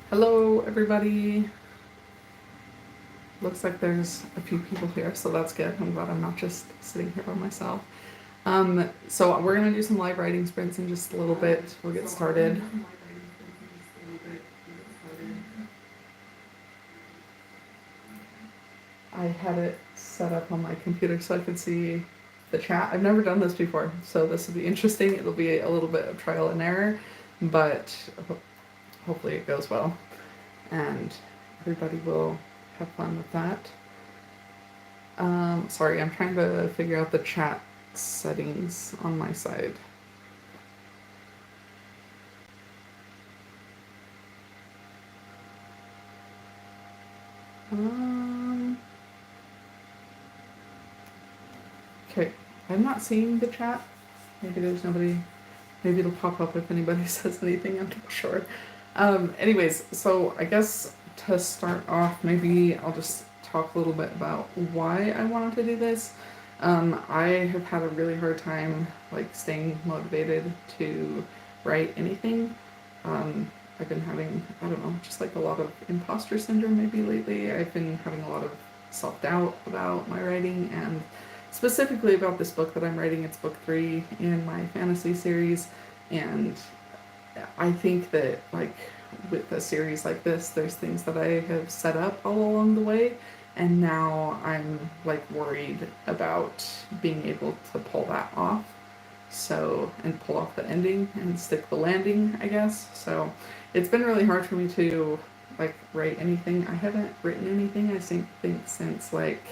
Hello, everybody. Looks like there's a few people here, so that's good. I'm glad I'm not just sitting here by myself. So we're gonna do some live writing sprints in just a little bit. We'll get started. I had it set up on my computer so I could see the chat. I've never done this before, so this will be interesting. It'll be a little bit of trial and error, but hopefully it goes well, and everybody will have fun with that. Sorry, I'm trying to figure out the chat settings on my side. Um, okay, I'm not seeing the chat. Maybe there's nobody. Maybe it'll pop up if anybody says anything. I'm not sure. Anyways, so I guess to start off, maybe I'll just talk a little bit about why I wanted to do this. I have had a really hard time like staying motivated to write anything. I've been having, I don't know, just like a lot of imposter syndrome maybe lately. I've been having a lot of self-doubt about my writing and specifically about this book that I'm writing. It's book 3 in my fantasy series, and I think that like with a series like this, there's things that I have set up all along the way, and now I'm like worried about being able to pull that off. So, and pull off the ending and stick the landing, I guess. So, it's been really hard for me to like write anything. I haven't written anything I think since like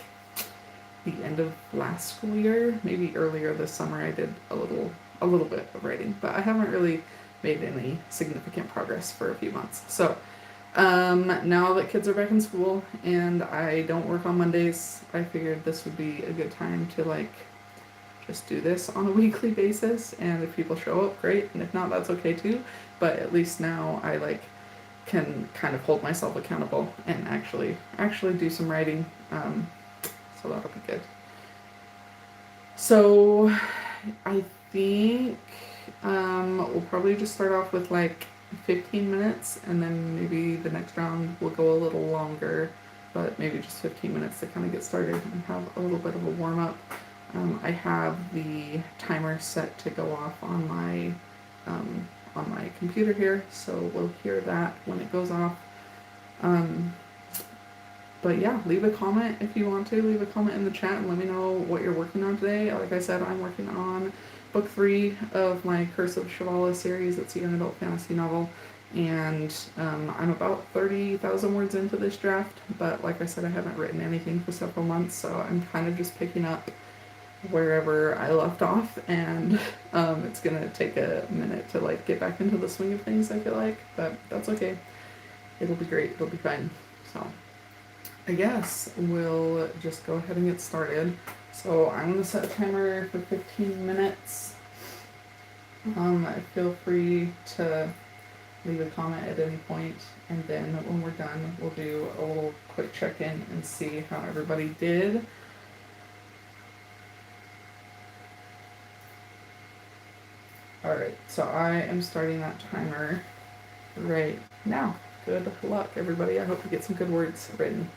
the end of last school year, maybe earlier this summer. I did a little bit of writing, but I haven't really made any significant progress for a few months. So now that kids are back in school and I don't work on Mondays, I figured this would be a good time to like just do this on a weekly basis. And if people show up, great, and if not, that's okay too. But at least now I like can kind of hold myself accountable and actually do some writing. So that'll be good. So I think we'll probably just start off with like 15 minutes, and then maybe the next round will go a little longer, but maybe just 15 minutes to kind of get started and have a little bit of a warm up. I have the timer set to go off on my computer here, so we'll hear that when it goes off. Um, but yeah, leave a comment if you want to. Leave a comment in the chat and let me know what you're working on today. Like I said, I'm working on book 3 of my Curse of Shivala series. It's a young adult fantasy novel. And I'm about 30,000 words into this draft. But like I said, I haven't written anything for several months. So I'm kind of just picking up wherever I left off. And it's going to take a minute to like get back into the swing of things, I feel like. But that's okay. It'll be great. It'll be fine. So I guess we'll just go ahead and get started. So I'm going to set a timer for 15 minutes. Feel free to leave a comment at any point, and then when we're done, we'll do a little quick check-in and see how everybody did. Alright, so I am starting that timer right now. Good luck, everybody. I hope you get some good words written.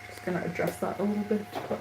Just gonna adjust that a little bit. But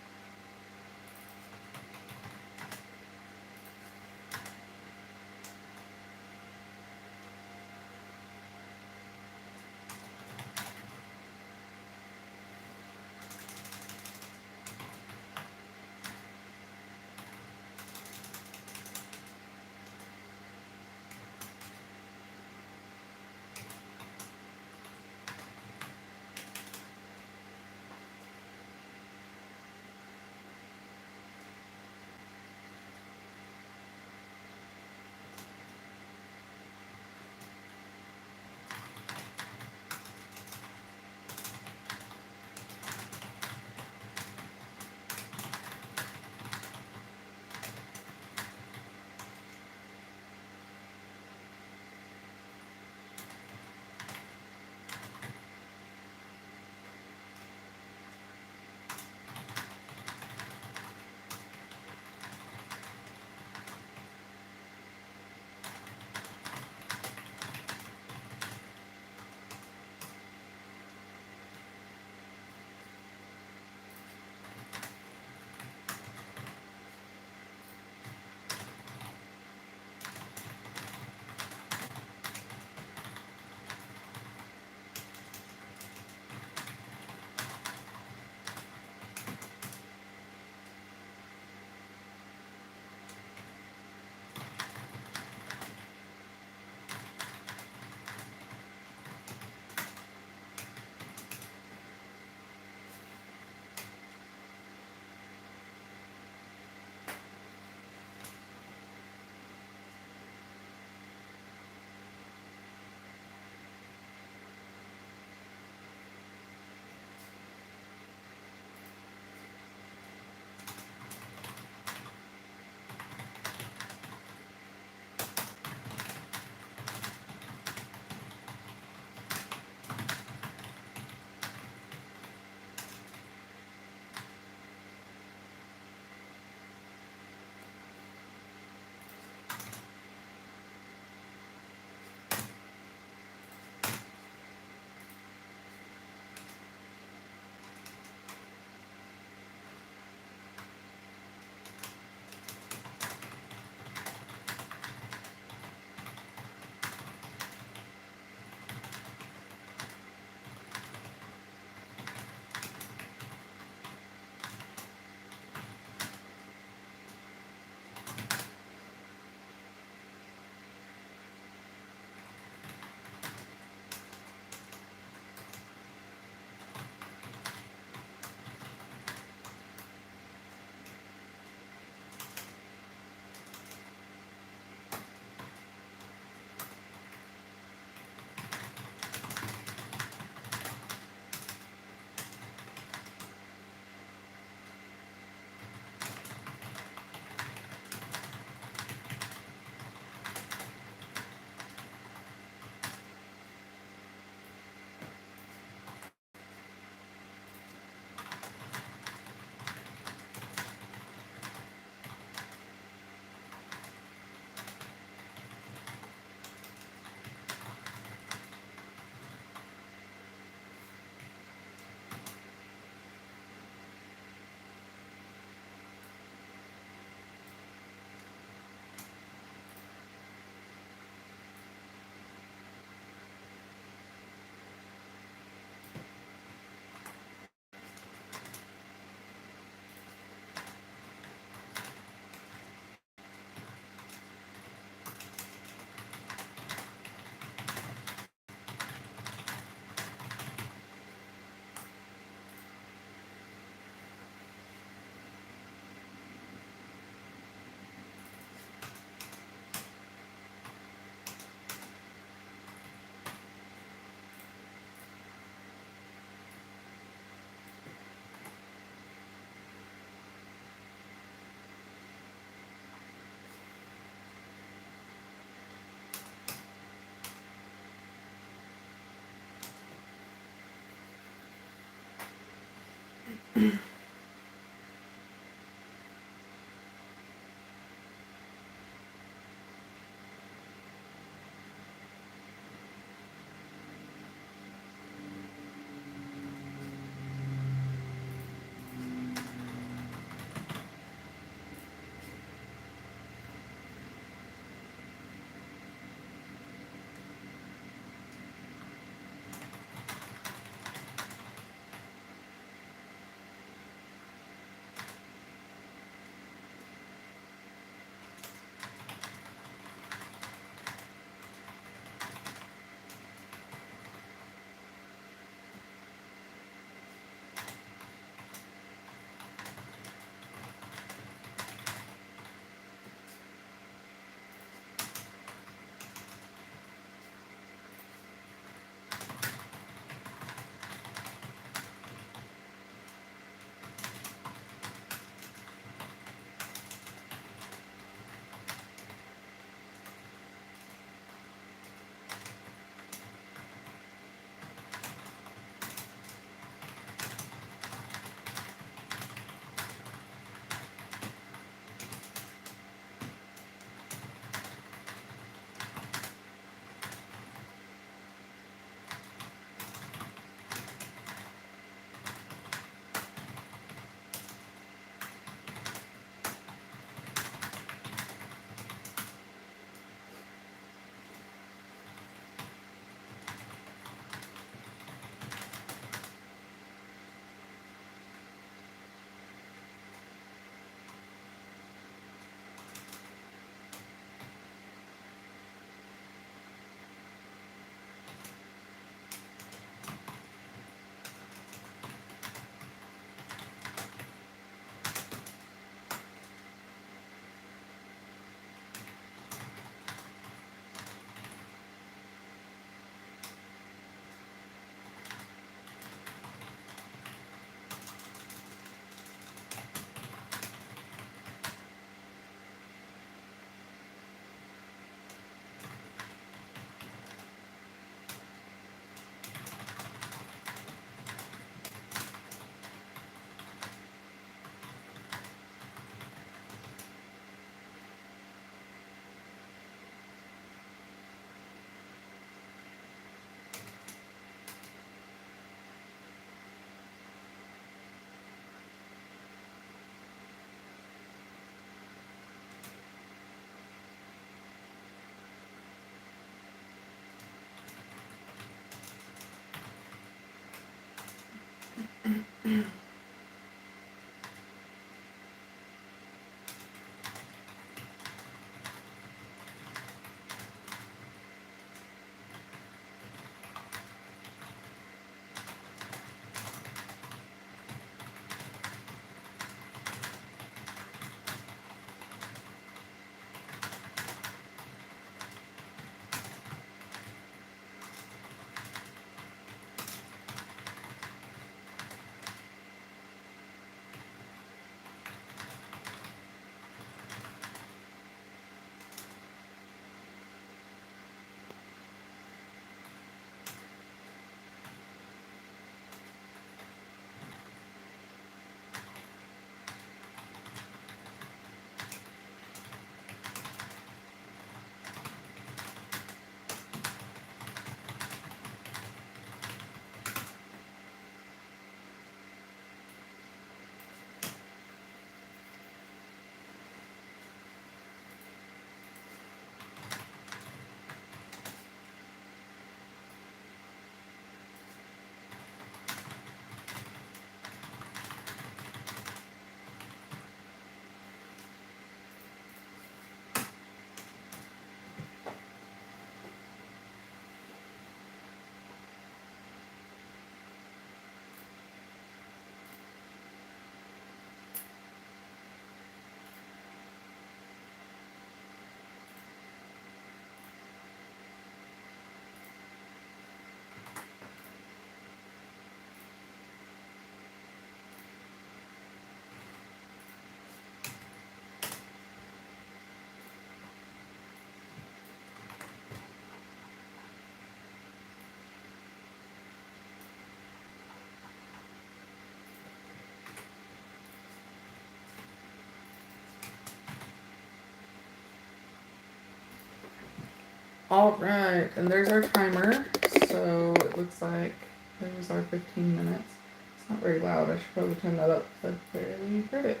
All right, and there's our timer. So it looks like there was our 15 minutes. It's not very loud. I should probably turn that up because I barely heard it.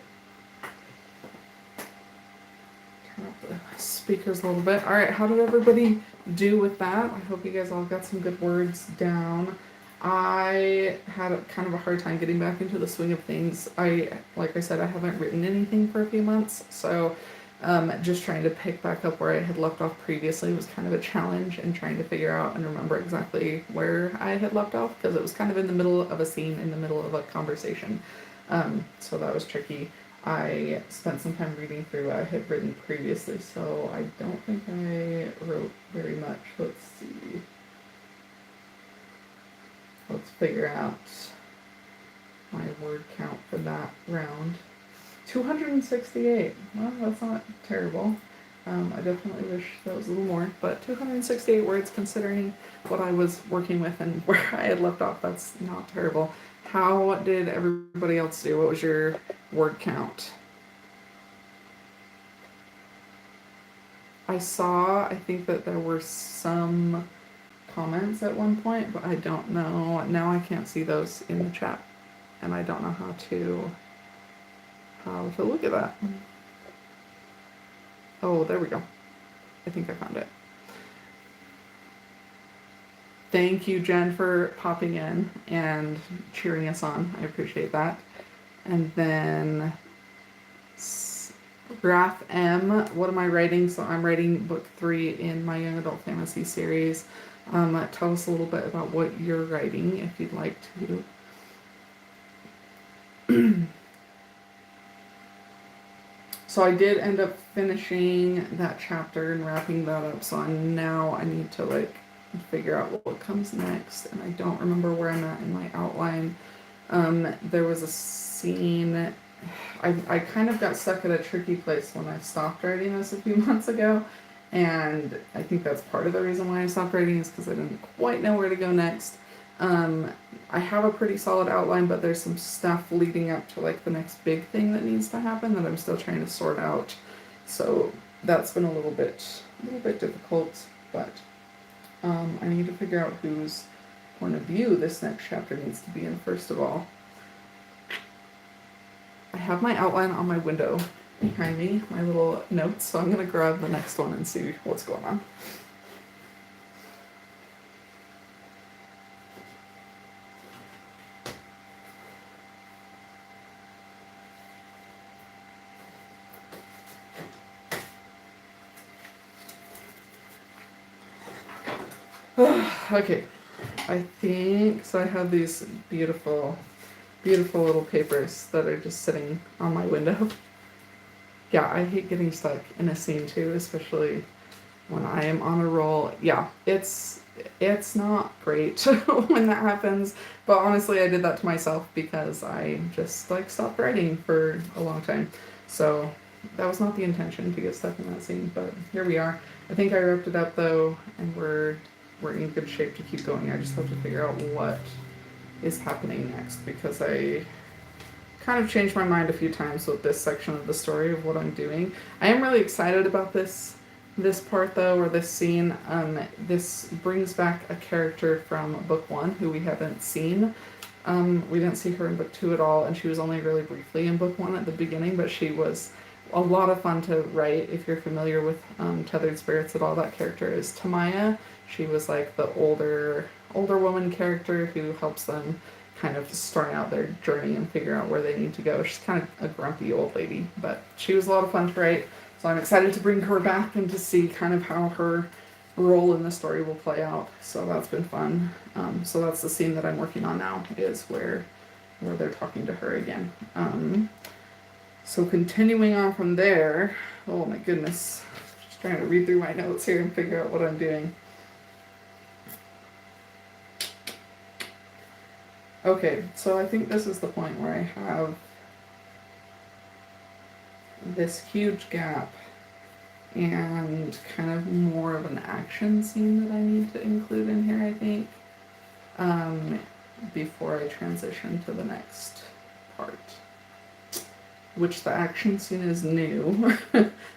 Turn up the speakers a little bit. All right, how did everybody do with that? I hope you guys all got some good words down. I had kind of a hard time getting back into the swing of things. Like I said, I haven't written anything for a few months, so just trying to pick back up where I had left off previously was kind of a challenge, and trying to figure out and remember exactly where I had left off, because it was kind of in the middle of a scene, in the middle of a conversation. So that was tricky. I spent some time reading through what I had written previously, so I don't think I wrote very much. Let's see. Let's figure out my word count for that round. 268. Well, that's not terrible. I definitely wish that was a little more, but 268 words considering what I was working with and where I had left off, that's not terrible. How did everybody else do? What was your word count? I think that there were some comments at one point, but I don't know. Now I can't see those in the chat, and I don't know how to look at that. Oh, there we go. I think I found it. Thank you, Jen, for popping in and cheering us on. I appreciate that. And then Graph M, what am I writing? So I'm writing book 3 in my young adult fantasy series. Tell us a little bit about what you're writing, if you'd like to. So I did end up finishing that chapter and wrapping that up. So now I need to like figure out what comes next, and I don't remember where I'm at in my outline. There was a scene. I kind of got stuck at a tricky place when I stopped writing this a few months ago, and I think that's part of the reason why I stopped writing, is because I didn't quite know where to go next. I have a pretty solid outline, but there's some stuff leading up to like the next big thing that needs to happen that I'm still trying to sort out. So that's been a little bit difficult, but I need to figure out whose point of view this next chapter needs to be in first of all. I have my outline on my window behind me, my little notes, so I'm going to grab the next one and see what's going on. Okay, I think, so I have these beautiful little papers that are just sitting on my window. Yeah, I hate getting stuck in a scene too, especially when I am on a roll. Yeah, it's not great when that happens, but honestly I did that to myself because I just like stopped writing for a long time. So that was not the intention to get stuck in that scene, but here we are. I think I wrapped it up though, and we're in good shape to keep going. I just have to figure out what is happening next, because I kind of changed my mind a few times with this section of the story of what I'm doing. I am really excited about this part though, or this scene. This brings back a character from book 1 who we haven't seen. We didn't see her in book 2 at all, and she was only really briefly in book 1 at the beginning, but she was a lot of fun to write. If you're familiar with Tethered Spirits at all, that character is Tamaya. She was like the older woman character who helps them kind of start out their journey and figure out where they need to go. She's kind of a grumpy old lady, but she was a lot of fun to write. So I'm excited to bring her back and to see kind of how her role in the story will play out. So that's been fun. So that's the scene that I'm working on now, is where they're talking to her again. So continuing on from there, oh my goodness, just trying to read through my notes here and figure out what I'm doing. Okay, so I think this is the point where I have this huge gap and kind of more of an action scene that I need to include in here, I think, before I transition to the next part. which the action scene is new.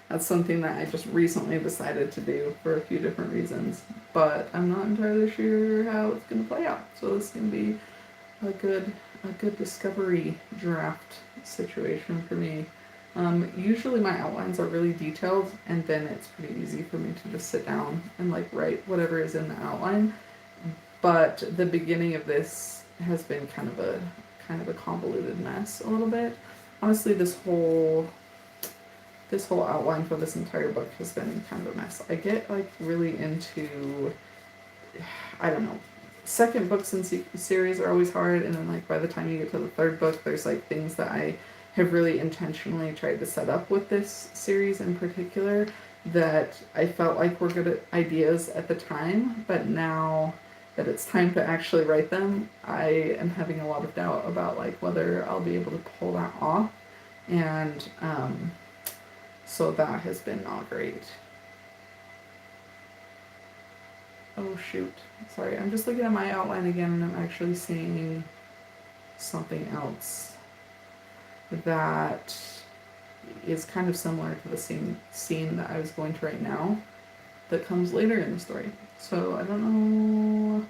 That's something that I just recently decided to do for a few different reasons, but I'm not entirely sure how it's going to play out. So this is going to be a good discovery draft situation for me. Usually my outlines are really detailed, and then it's pretty easy for me to just sit down and like write whatever is in the outline. But the beginning of this has been kind of a convoluted mess a little bit. Honestly, this whole outline for this entire book has been kind of a mess. I get like really into, I don't know, second books in series are always hard, and then like by the time you get to the third book, there's like things that I have really intentionally tried to set up with this series in particular that I felt like were good ideas at the time, but now that it's time to actually write them, I am having a lot of doubt about like whether I'll be able to pull that off, and so that has been not great. Oh shoot, sorry, I'm just looking at my outline again and I'm actually seeing something else that is kind of similar to the scene that I was going to write now that comes later in the story. So I don't know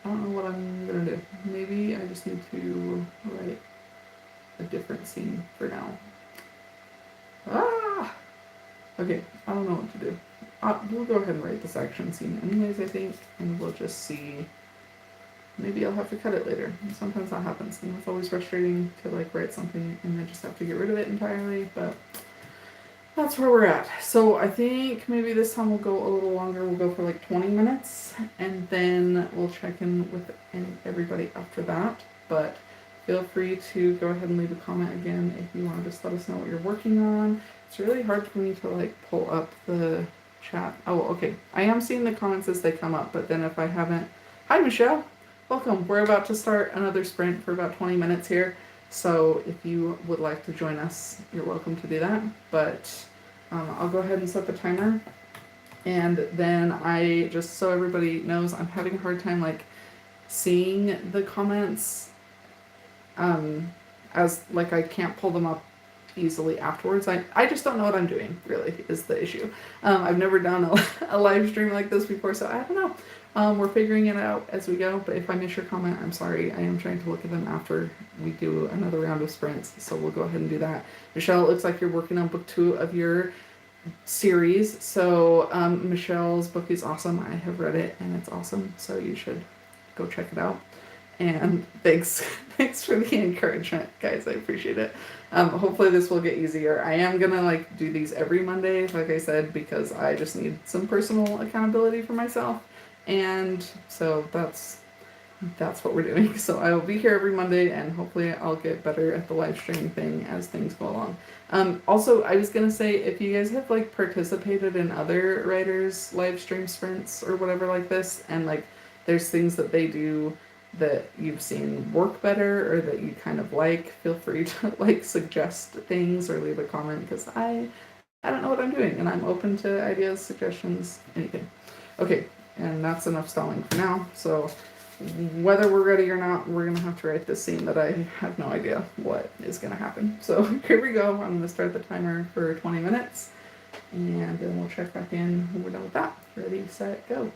what I'm gonna do. Maybe I just need to write a different scene for now. Ah! Okay, I don't know what to do. We'll go ahead and write this action scene anyways, I think, and we'll just see. Maybe I'll have to cut it later. Sometimes that happens, and it's always frustrating to like write something and then just have to get rid of it entirely, but that's where we're at. So I think maybe this time we'll go a little longer. We'll go for like 20 minutes, and then we'll check in with everybody after that. But feel free to go ahead and leave a comment again if you want to just let us know what you're working on. It's really hard for me to like pull up the chat. Oh, okay. I am seeing the comments as they come up, but then if I haven't... Hi, Michelle. Welcome. We're about to start another sprint for about 20 minutes here. So if you would like to join us, you're welcome to do that. But I'll go ahead and set the timer. And then I, just so everybody knows, I'm having a hard time like seeing the comments as like I can't pull them up easily afterwards. I just don't know what I'm doing, really, is the issue. I've never done a live stream like this before, so I don't know. We're figuring it out as we go, but if I miss your comment, I'm sorry. I am trying to look at them after we do another round of sprints, so we'll go ahead and do that. Michelle, it looks like you're working on book 2 of your series, so Michelle's book is awesome. I have read it, and it's awesome, so you should go check it out. And thanks for the encouragement, guys. I appreciate it. Hopefully this will get easier. I am gonna like do these every Monday, like I said, because I just need some personal accountability for myself. And so that's what we're doing. So I will be here every Monday, and hopefully I'll get better at the live streaming thing as things go along. Also, I was gonna say, if you guys have like participated in other writers' live stream sprints or whatever like this, and like there's things that they do that you've seen work better or that you kind of like, feel free to like suggest things or leave a comment, because I don't know what I'm doing, and I'm open to ideas, suggestions, anything. Okay. And that's enough stalling for now. So whether we're ready or not, we're gonna have to write this scene that I have no idea what is gonna happen. So here we go. I'm gonna start the timer for 20 minutes, and then we'll check back in when we're done with that. Ready, set, go.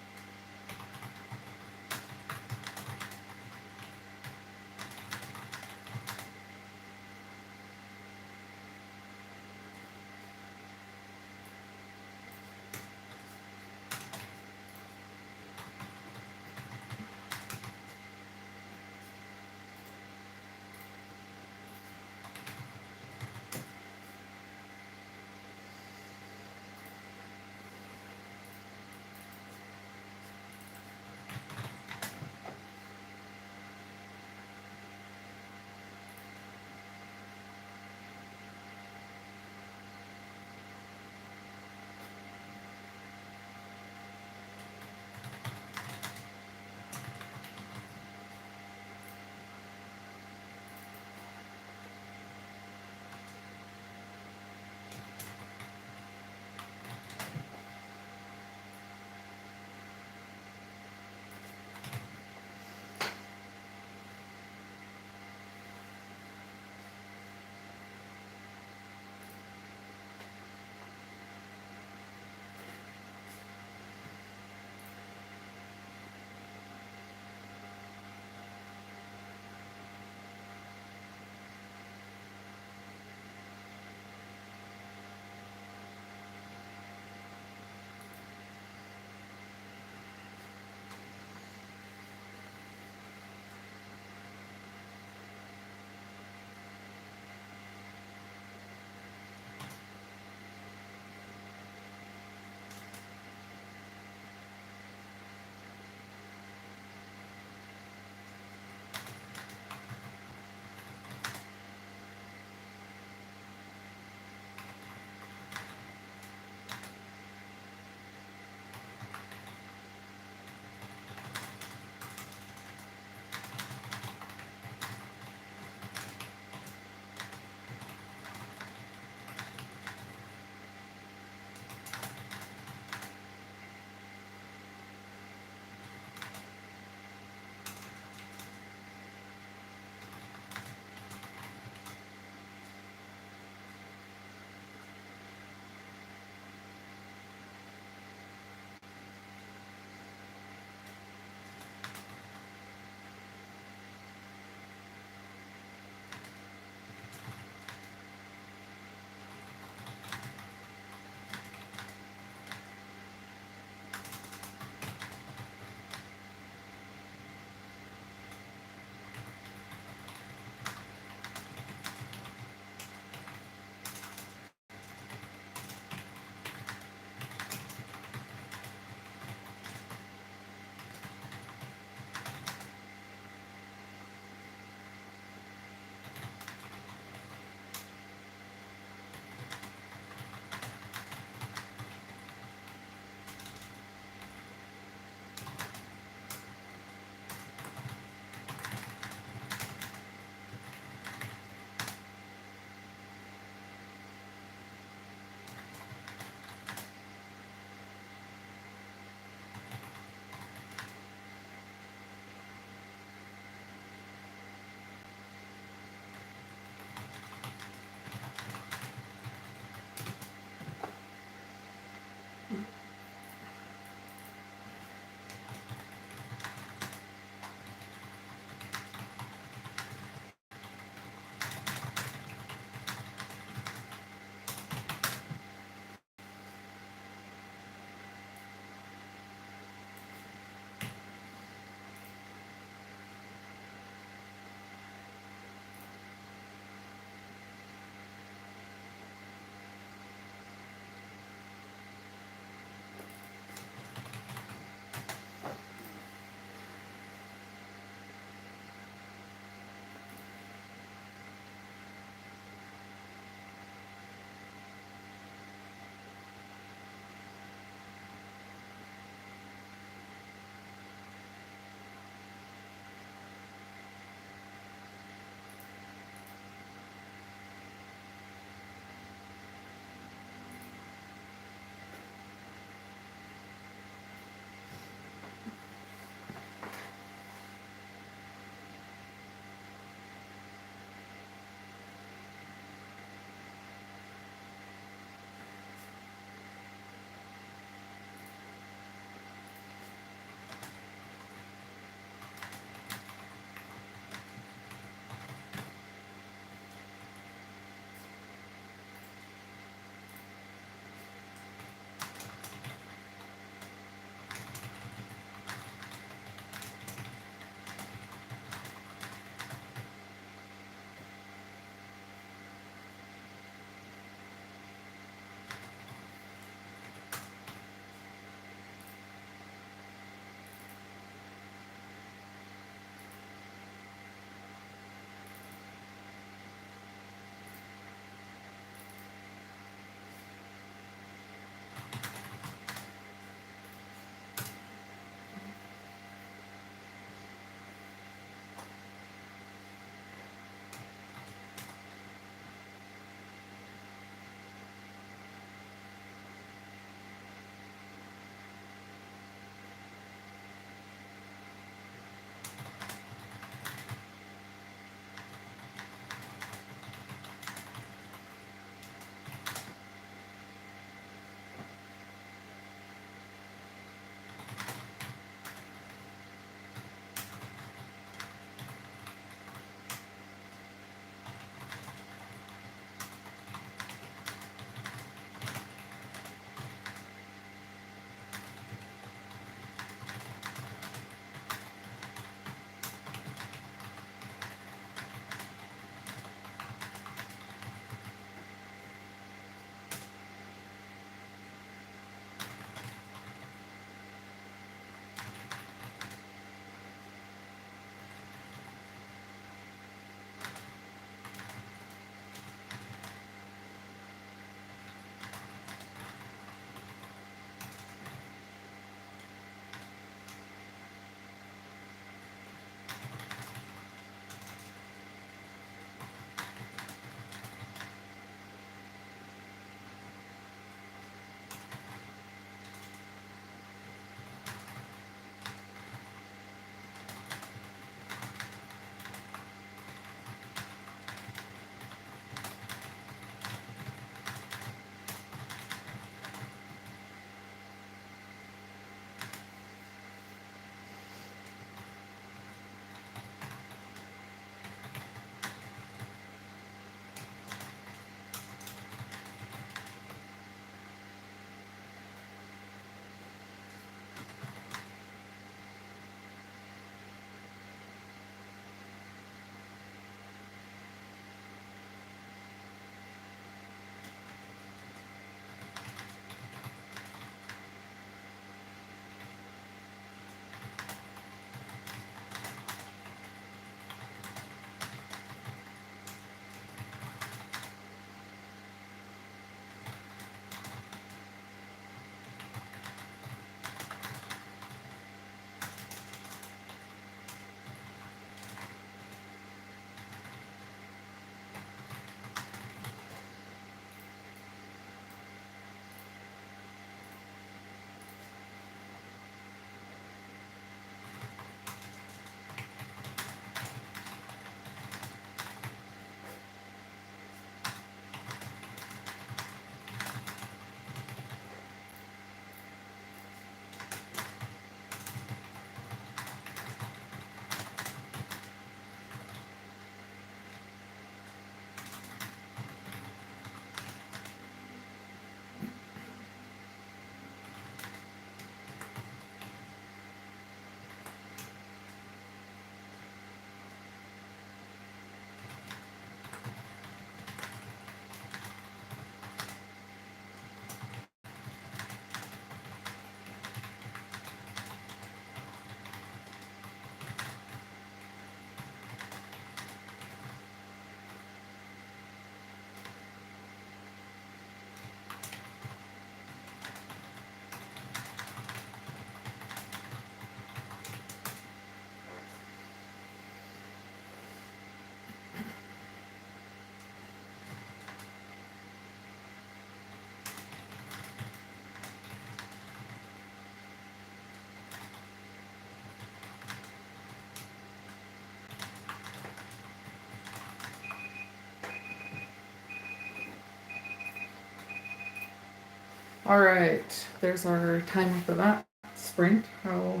All right, there's our timer for that sprint. How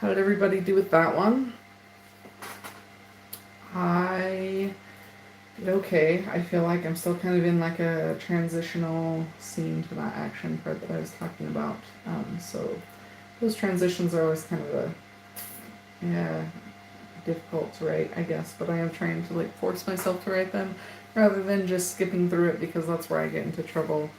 did everybody do with that one? I did okay. I feel like I'm still kind of in like a transitional scene to that action part that I was talking about. So those transitions are always kind of yeah, difficult to write, I guess, but I am trying to like force myself to write them rather than just skipping through it, because that's where I get into trouble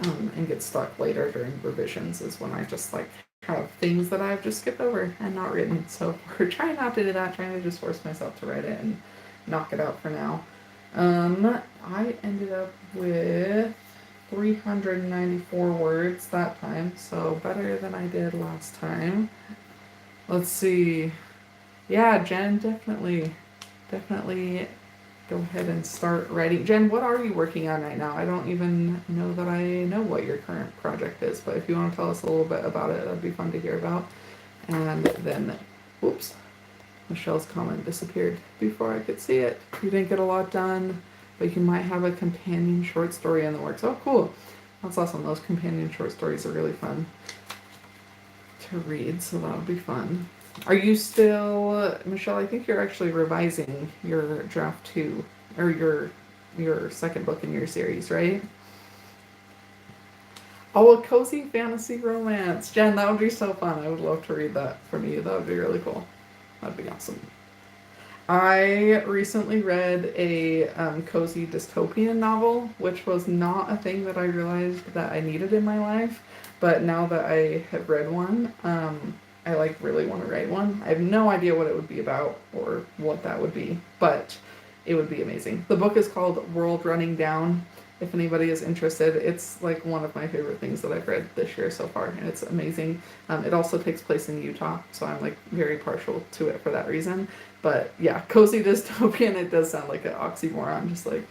and get stuck later during revisions, is when I just like have things that I've just skipped over and not written. So we're trying not to do that, trying to just force myself to write it and knock it out for now. I ended up with 394 words that time, so better than I did last time. Let's see. Yeah, Jen, definitely go ahead and start writing. Jen, what are you working on right now? I don't even know that I know what your current project is, but if you want to tell us a little bit about it, that'd be fun to hear about. And then, whoops, Michelle's comment disappeared before I could see it. You didn't get a lot done, but you might have a companion short story in the works. Oh, cool. That's awesome. Those companion short stories are really fun to read, so that'll be fun. Are you still, Michelle? I think you're actually revising your draft 2, or your second book in your series, right? Oh, a cozy fantasy romance, Jen. That would be so fun. I would love to read that from you. That would be really cool. That'd be awesome. I recently read a cozy dystopian novel, which was not a thing that I realized that I needed in my life. But now that I have read one, I like really want to write one. I have no idea what it would be about or what that would be, but it would be amazing. The book is called World Running Down. If anybody is interested, it's like one of my favorite things that I've read this year so far, and it's amazing. It also takes place in Utah, so I'm like very partial to it for that reason. But yeah, cozy dystopian, it does sound like an oxymoron, just like,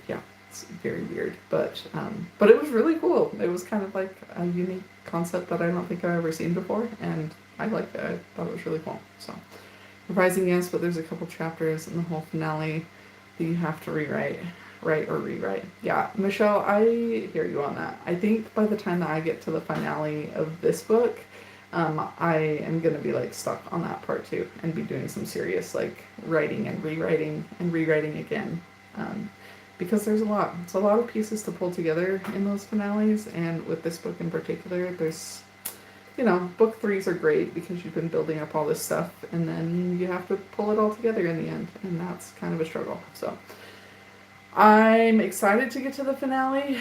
yeah, it's very weird. But it was really cool. It was kind of like a unique concept that I don't think I've ever seen before, and I liked it. I thought it was really cool. So, revising, yes, but there's a couple chapters in the whole finale that you have to write or rewrite. Yeah, Michelle, I hear you on that. I think by the time that I get to the finale of this book, I am gonna be like stuck on that part too, and be doing some serious like writing and rewriting again, because there's a lot. It's a lot of pieces to pull together in those finales, and with this book in particular, there's, book threes are great because you've been building up all this stuff, and then you have to pull it all together in the end, and that's kind of a struggle. So I'm excited to get to the finale,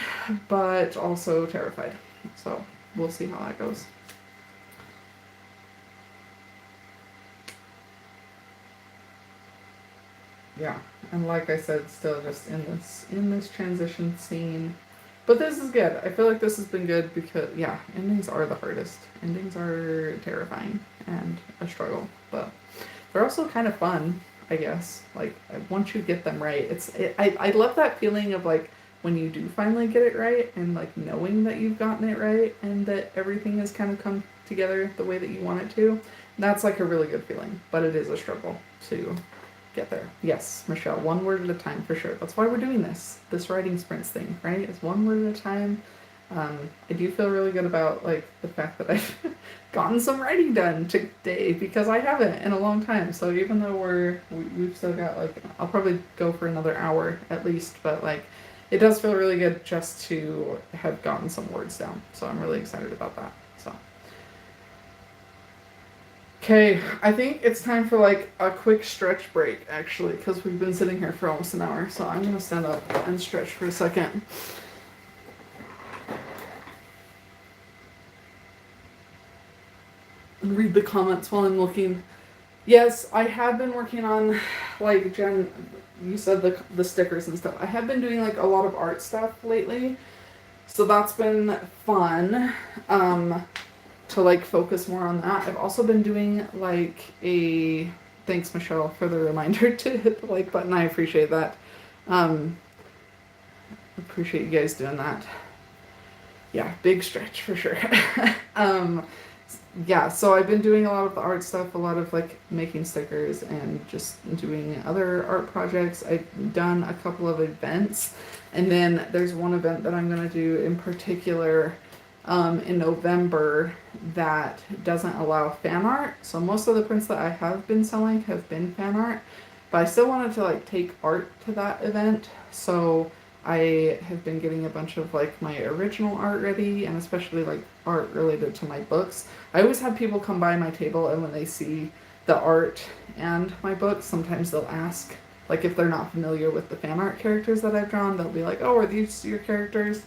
but also terrified. So we'll see how that goes. Yeah, and like I said, still just in this transition scene. But this is good. I feel like this has been good because yeah, endings are the hardest. Endings are terrifying and a struggle, but they're also kind of fun, I guess. Like once you get them right, I love that feeling of like when you do finally get it right, and like knowing that you've gotten it right and that everything has kind of come together the way that you want it to. That's like a really good feeling, but it is a struggle to get there. Yes, Michelle, one word at a time for sure. That's why we're doing this writing sprints thing, right? It's one word at a time. I do feel really good about like the fact that I've gotten some writing done today, because I haven't in a long time. So even though we've still got like, I'll probably go for another hour at least, but like it does feel really good just to have gotten some words down. So I'm really excited about that. So okay, I think it's time for like a quick stretch break actually, because we've been sitting here for almost an hour. So I'm gonna stand up and stretch for a second. And read the comments while I'm looking. Yes, I have been working on, like Jen, you said the stickers and stuff. I have been doing like a lot of art stuff lately, so that's been fun. To like focus more on that. I've also been doing like a, thanks Michelle for the reminder to hit the like button. I appreciate that. Appreciate you guys doing that. Yeah, big stretch for sure. Yeah, so I've been doing a lot of the art stuff, a lot of like making stickers and just doing other art projects. I've done a couple of events, and then there's one event that I'm gonna do in particular in November that doesn't allow fan art. So most of the prints that I have been selling have been fan art, but I still wanted to like take art to that event. So I have been getting a bunch of like my original art ready, and especially like art related to my books. I always have people come by my table, and when they see the art and my books, sometimes they'll ask, like if they're not familiar with the fan art characters that I've drawn, they'll be like, "Oh, are these your characters?"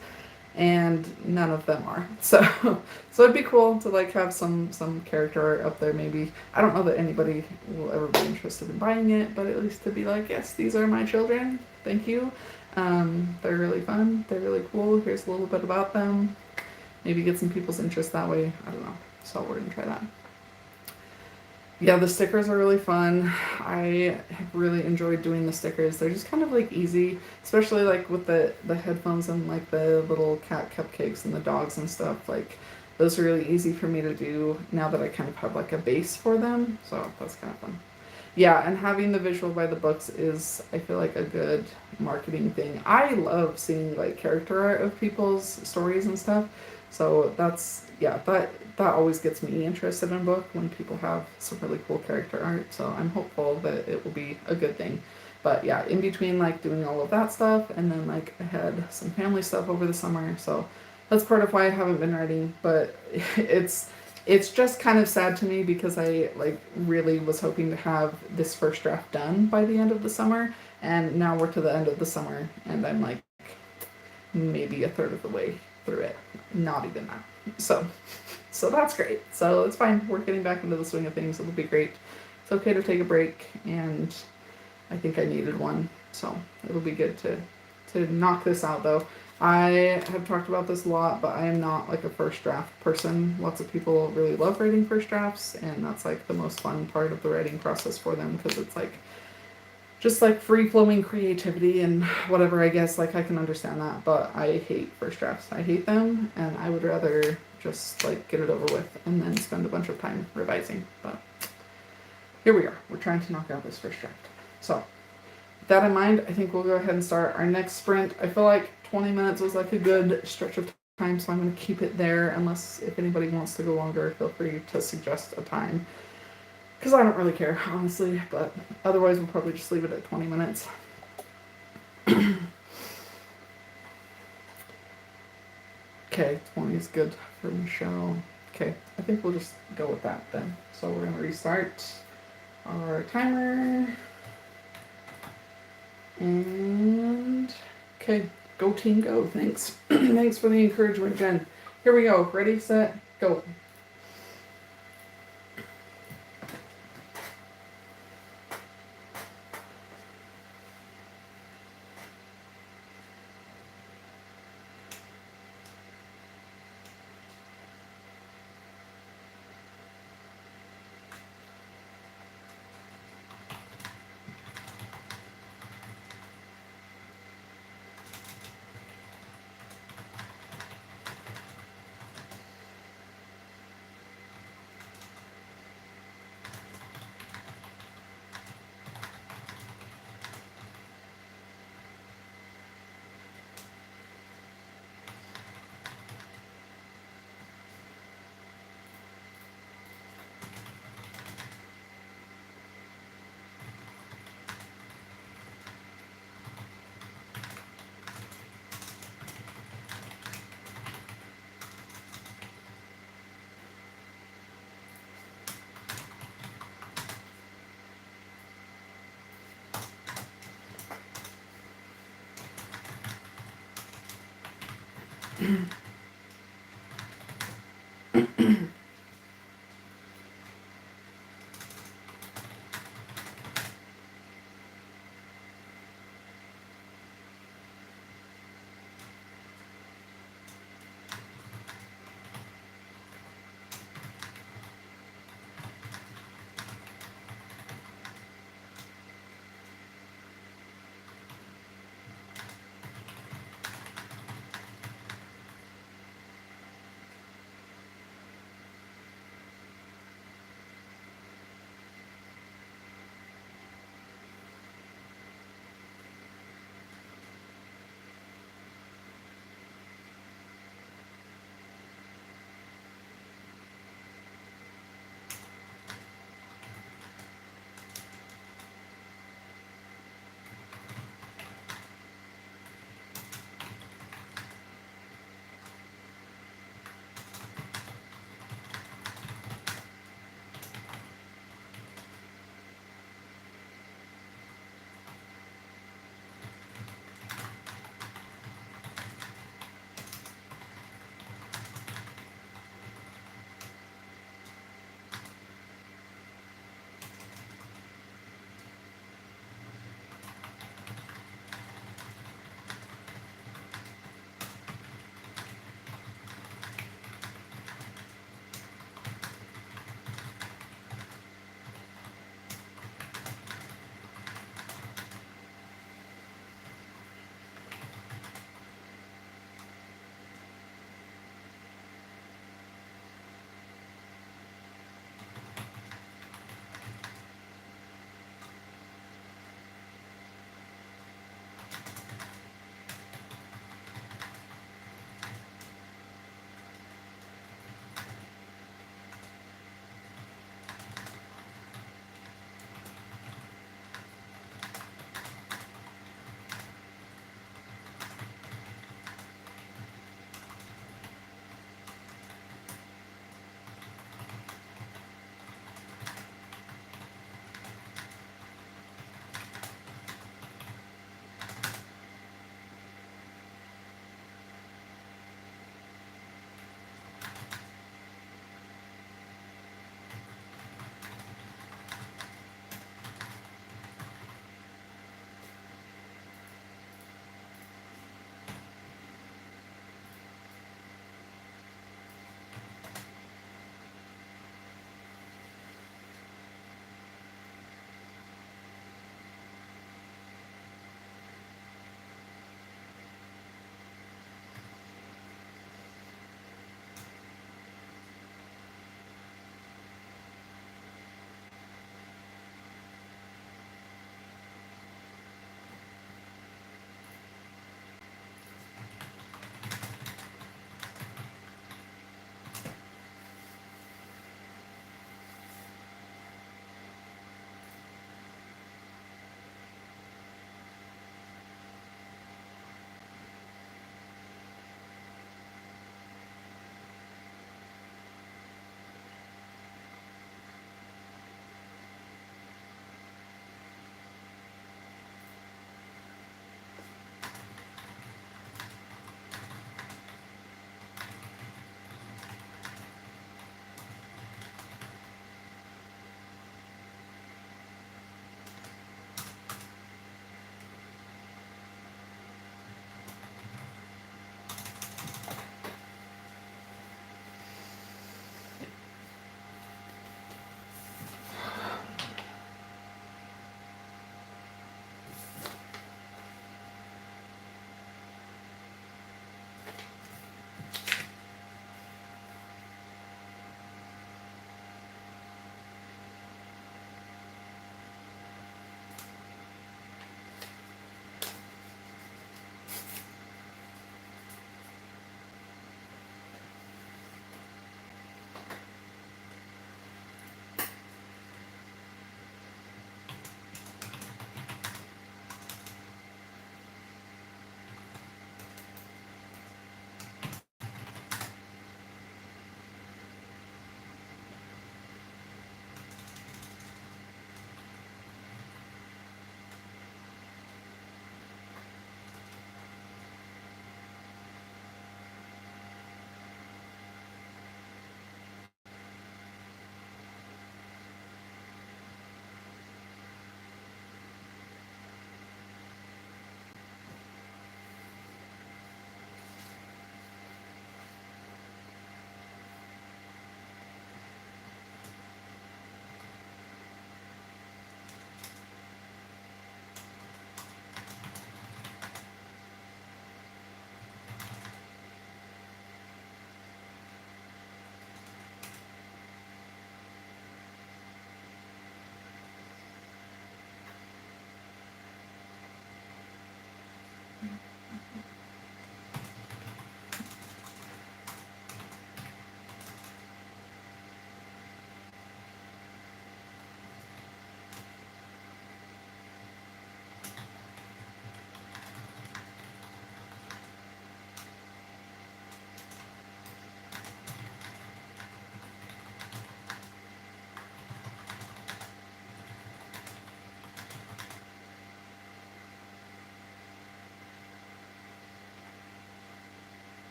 And none of them are. So so it'd be cool to like have some character art up there maybe. I don't know that anybody will ever be interested in buying it, but at least to be like, yes, these are my children. Thank you. They're really fun. They're really cool. Here's a little bit about them. Maybe get some people's interest that way. I don't know. So we're gonna try that. Yeah, the stickers are really fun. I have really enjoyed doing the stickers. They're just kind of like easy, especially like with the headphones and like the little cat cupcakes and the dogs and stuff. Like those are really easy for me to do now that I kind of have like a base for them. So that's kind of fun. Yeah, and having the visual by the books is, I feel like, a good marketing thing. I love seeing like character art of people's stories and stuff. So that's, yeah, that always gets me interested in a book when people have some really cool character art. So I'm hopeful that it will be a good thing. But yeah, in between like doing all of that stuff, and then like I had some family stuff over the summer. So that's part of why I haven't been writing, but it's just kind of sad to me because I like really was hoping to have this first draft done by the end of the summer, and now we're to the end of the summer and I'm like maybe a third of the way through it. Not even that. So that's great. So it's fine. We're getting back into the swing of things. It'll be great. It's okay to take a break, and I think I needed one. So it'll be good to knock this out though. I have talked about this a lot, but I am not like a first draft person. Lots of people really love writing first drafts, and that's like the most fun part of the writing process for them because it's like just like free flowing creativity and whatever. I guess like I can understand that, but I hate first drafts. I hate them, and I would rather just like get it over with and then spend a bunch of time revising. But here we are. We're trying to knock out this first draft. So with that in mind, I think we'll go ahead and start our next sprint. I feel like 20 minutes was like a good stretch of time, so I'm going to keep it there unless if anybody wants to go longer, feel free to suggest a time. Because I don't really care, honestly, but otherwise we'll probably just leave it at 20 minutes. Okay, 20 is good for Michelle. Okay, I think we'll just go with that then. So we're going to restart our timer. And okay, go team go. Thanks. Thanks for the encouragement, Jen. Here we go. Ready, set, go.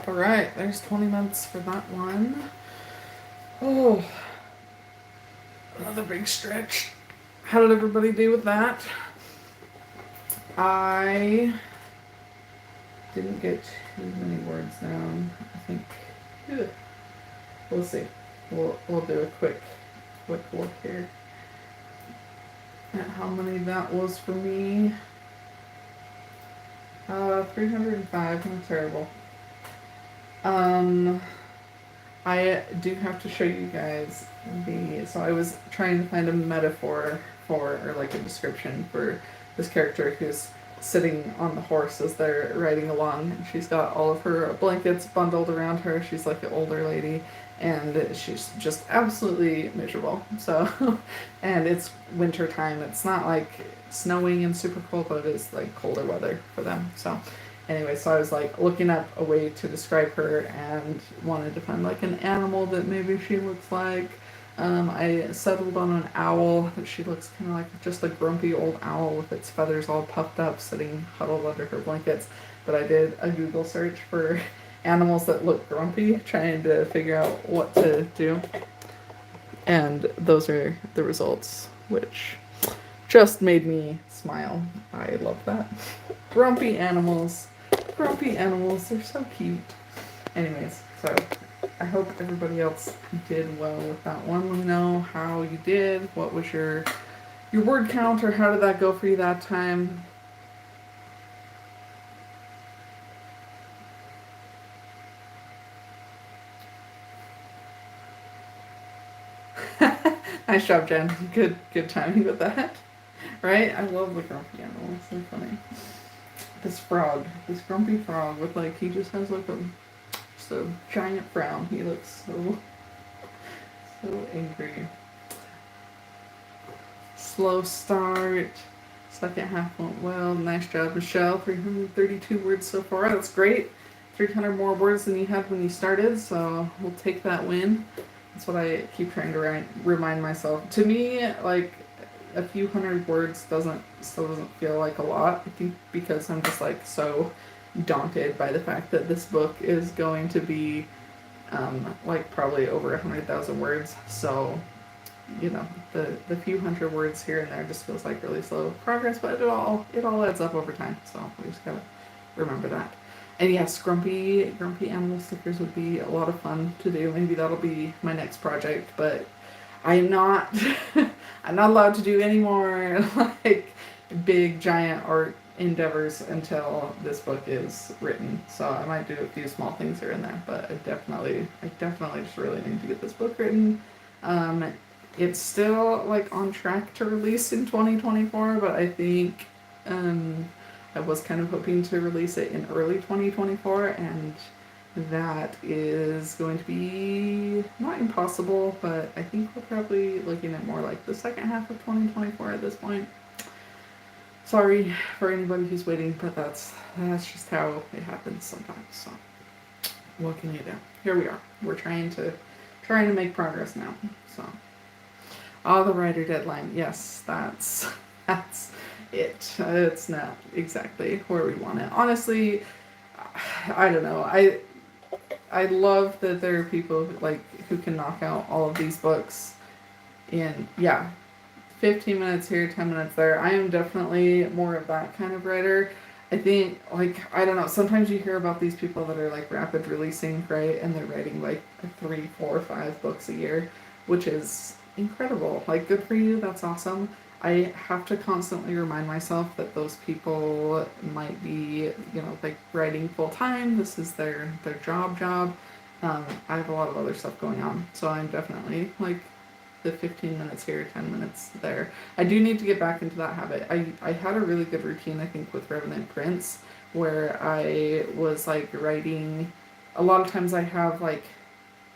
Alright, there's 20 months for that one. Oh, another big stretch. How did everybody do with that? I didn't get too many words down. I think we'll see. We'll do a quick look here at how many that was for me. 305. Not terrible. I do have to show you guys so I was trying to find a metaphor for, or like a description for this character who's sitting on the horse as they're riding along, and she's got all of her blankets bundled around her. She's like an older lady, and she's just absolutely miserable. So, and it's winter time. It's not like snowing and super cold, but it's like colder weather for them. So, anyway, so I was like looking up a way to describe her and wanted to find like an animal that maybe she looks like. I settled on an owl. She looks kind of like just a grumpy old owl with its feathers all puffed up, sitting huddled under her blankets. But I did a Google search for animals that look grumpy, trying to figure out what to do. And those are the results, which just made me smile. I love that. Grumpy animals. Grumpy animals, they're so cute. Anyways, so I hope everybody else did well with that one. Let me know how you did. What was your word count, or how did that go for you that time? Nice job, Jen. Good timing with that. Right? I love the grumpy animals. They're funny. This frog, this grumpy frog, with like, he just has like a giant frown. He looks so angry. Slow start. Second half went well. Nice job, Michelle. 332 words so far. That's great. 300 more words than you had when you started, so we'll take that win. That's what I keep trying to remind myself. To me, like, a few hundred words still doesn't feel like a lot. I think because I'm just like so daunted by the fact that this book is going to be like probably over 100,000 words. So, you know, the few hundred words here and there just feels like really slow progress, but it all adds up over time. So we just gotta remember that. And yes, grumpy animal stickers would be a lot of fun to do. Maybe that'll be my next project, but I'm not I'm not allowed to do any more like big giant art endeavors until this book is written. So I might do a few small things here and there, but I definitely just really need to get this book written. It's still like on track to release in 2024, but I think I was kind of hoping to release it in early 2024, and that is going to be not impossible, but I think we're probably looking at more like the second half of 2024 at this point. Sorry for anybody who's waiting, but that's just how it happens sometimes. So what can you do? Here we are. We're trying to make progress now. So the writer deadline. Yes, that's it. It's not exactly where we want it. Honestly, I don't know. I love that there are people who can knock out all of these books in 15 minutes here, 10 minutes there. I am definitely more of that kind of writer. I think, I don't know, sometimes you hear about these people that are rapid releasing, right? And they're writing 3, 4, 5 books a year, which is incredible. Good for you, that's awesome. I have to constantly remind myself that those people might be, writing full time. This is their job. I have a lot of other stuff going on, so I'm definitely the 15 minutes here, 10 minutes there. I do need to get back into that habit. I had a really good routine, I think, with Revenant Prince, where I was writing. A lot of times I have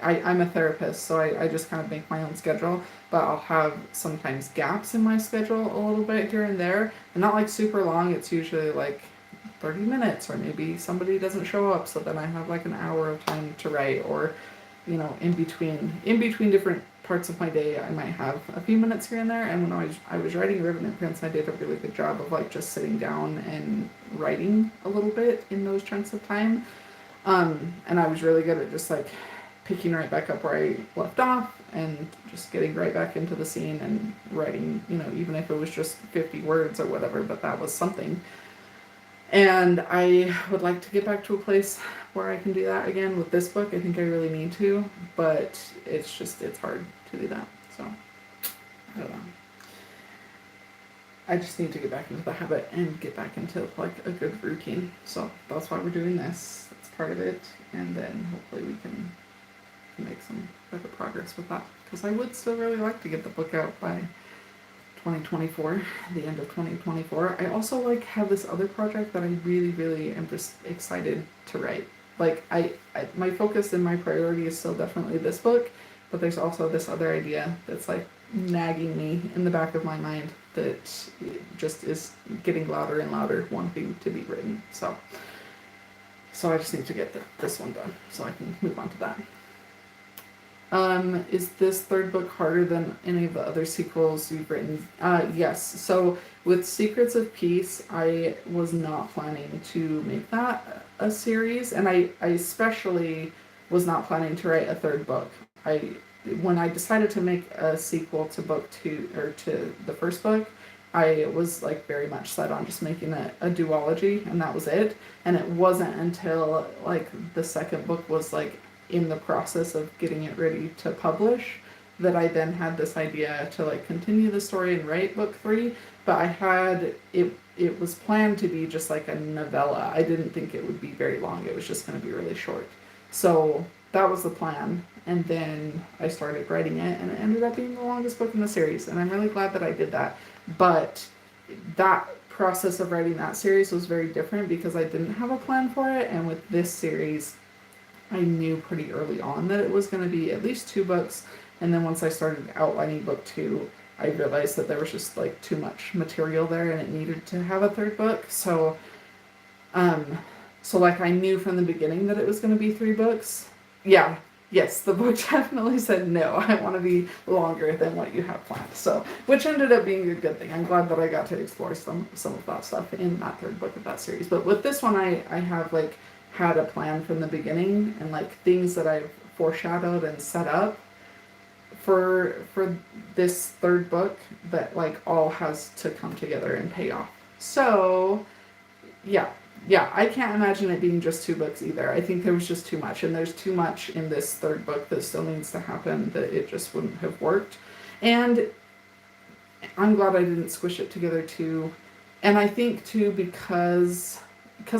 I'm a therapist, so I just kind of make my own schedule, but I'll have sometimes gaps in my schedule a little bit here and there, and not super long. It's usually 30 minutes, or maybe somebody doesn't show up, so then I have an hour of time to write, or in between different parts of my day, I might have a few minutes here and there. And when I was writing Revenant Prince, I did a really good job of just sitting down and writing a little bit in those chunks of time. And I was really good at just like picking right back up where I left off and just getting right back into the scene and writing, you know, even if it was just 50 words or whatever, but that was something. And I would like to get back to a place where I can do that again with this book. I think I really need to, but it's hard to do that. So, I don't know. I just need to get back into the habit and get back into like a good routine. So that's why we're doing this. That's part of it. And then hopefully we can make some better progress with that. Because I would still really like to get the book out by 2024, the end of 2024. I also like have this other project that I really, really am just excited to write. Like my focus and my priority is still definitely this book, but there's also this other idea that's like nagging me in the back of my mind that just is getting louder and louder, wanting to be written. So I just need to get this one done so I can move on to that. Is this third book harder than any of the other sequels you've written? Yes. So with Secrets of Peace, I was not planning to make that a series, and I especially was not planning to write a third book. When I decided to make a sequel to book 2 or to the first book, I was like very much set on just making a duology, and that was it. And it wasn't until like the second book was like in the process of getting it ready to publish that I then had this idea to like continue the story and write book 3. But I had it was planned to be just like a novella. I didn't think it would be very long. It was just going to be really short. So that was the plan. And then I started writing it, and it ended up being the longest book in the series. And I'm really glad that I did that. But that process of writing that series was very different because I didn't have a plan for it. And with this series, I knew pretty early on that it was going to be at least 2 books. And then once I started outlining book 2, I realized that there was just like too much material there and it needed to have a third book. So like I knew from the beginning that it was going to be 3 books. Yeah, yes, the book definitely said no. I want to be longer than what you have planned. So, which ended up being a good thing. I'm glad that I got to explore some of that stuff in that third book of that series. But with this one, I have like had a plan from the beginning and like things that I've foreshadowed and set up for this third book that like all has to come together and pay off. So yeah, I can't imagine it being just 2 books either. I think there was just too much, and there's too much in this third book that still needs to happen that it just wouldn't have worked. And I'm glad I didn't squish it together too. And I think too because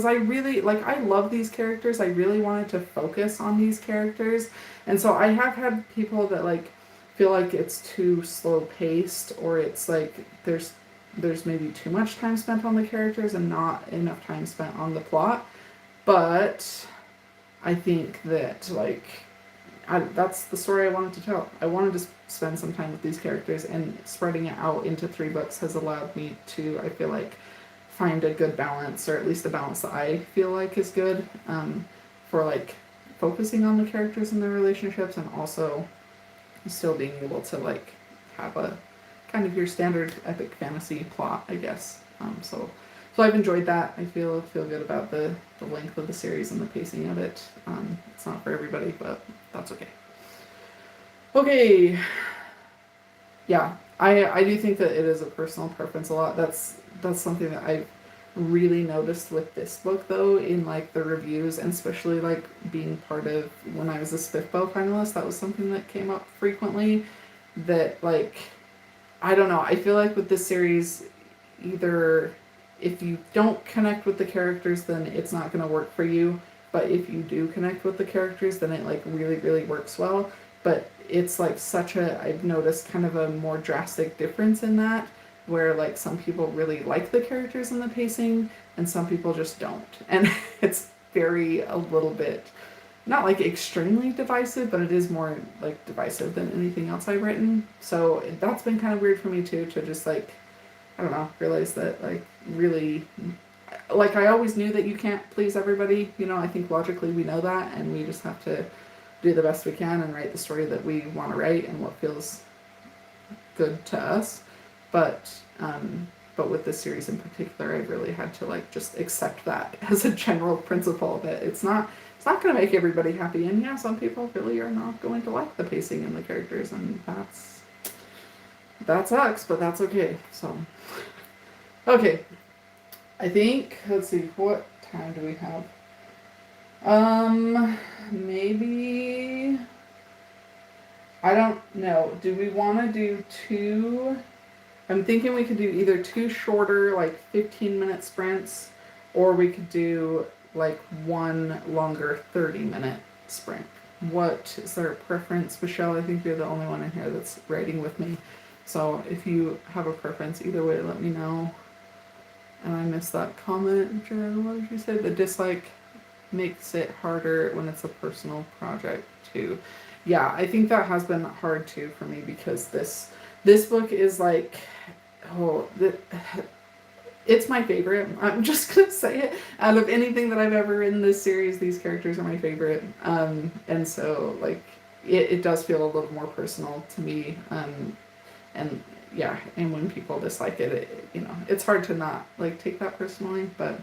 I really like I love these characters. I really wanted to focus on these characters. And so I have had people that like feel like it's too slow paced, or it's like there's maybe too much time spent on the characters and not enough time spent on the plot. But I think that like that's the story I wanted to tell. I wanted to spend some time with these characters, and spreading it out into 3 books has allowed me to, I feel like, find a good balance, or at least a balance that I feel like is good, for like focusing on the characters and their relationships, and also still being able to like have a kind of your standard epic fantasy plot, I guess. So I've enjoyed that. I feel good about the length of the series and the pacing of it. It's not for everybody, but that's okay. Okay. Yeah, I do think that it is a personal preference a lot. That's something that I've really noticed with this book though, in like the reviews, and especially like being part of when I was a SPIFBO finalist. That was something that came up frequently, that like I don't know, I feel like with this series, either if you don't connect with the characters, then it's not going to work for you, but if you do connect with the characters, then it like really, really works well. But it's like I've noticed kind of a more drastic difference in that, where like some people really like the characters and the pacing, and some people just don't. And it's a little bit, not like extremely divisive, but it is more like divisive than anything else I've written. So that's been kind of weird for me too, to just like, I don't know, realize that like really, like I always knew that you can't please everybody, you know, I think logically we know that, and we just have to do the best we can and write the story that we want to write and what feels good to us. But but with this series in particular, I've really had to like just accept that as a general principle that it's not going to make everybody happy. And yeah, some people really are not going to like the pacing and the characters, and that sucks, but that's okay. So, okay, I think, let's see, what time do we have? Maybe, I don't know. Do we want to do two? I'm thinking we could do either two shorter, like 15-minute sprints, or we could do like one longer 30-minute sprint. What is there a preference? Michelle, I think you're the only one in here that's writing with me. So if you have a preference, either way, let me know. And I missed that comment, Jen. What did you say? The dislike makes it harder when it's a personal project too. Yeah, I think that has been hard too for me because this book is like, it's my favorite. I'm just gonna say it. Out of anything that I've ever in this series, these characters are my favorite. And so like it does feel a little more personal to me. And yeah, and when people dislike it, it's hard to not like take that personally, but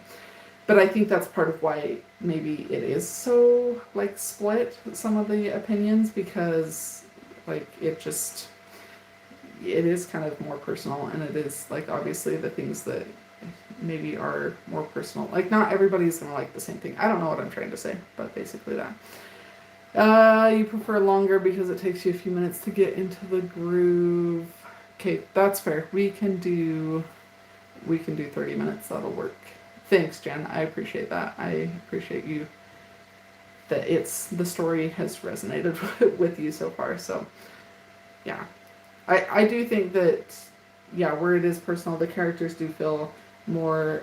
I think that's part of why maybe it is so like split, some of the opinions, because like it is kind of more personal, and it is like obviously the things that maybe are more personal. Like not everybody's gonna like the same thing. I don't know what I'm trying to say, but basically that. You prefer longer because it takes you a few minutes to get into the groove. Okay, that's fair. We can do 30 minutes. That'll work. Thanks, Jen. I appreciate that. I appreciate you that the story has resonated with you so far. So, yeah. I do think that, yeah, where it is personal, the characters do feel more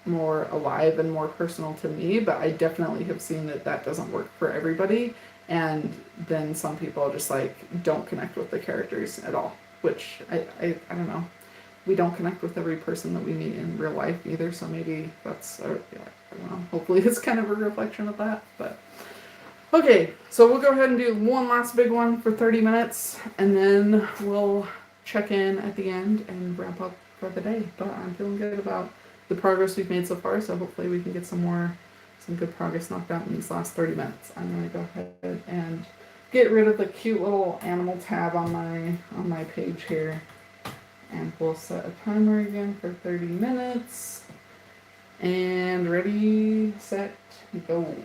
alive and more personal to me, but I definitely have seen that doesn't work for everybody. And then some people just like don't connect with the characters at all, which I don't know. We don't connect with every person that we meet in real life either, so maybe that's, I don't know, hopefully it's kind of a reflection of that, but. Okay, so we'll go ahead and do one last big one for 30 minutes, and then we'll check in at the end and wrap up for the day. But I'm feeling good about the progress we've made so far, so hopefully we can get some good progress knocked out in these last 30 minutes. I'm going to go ahead and get rid of the cute little animal tab on my page here. And we'll set a timer again for 30 minutes. And ready, set, go.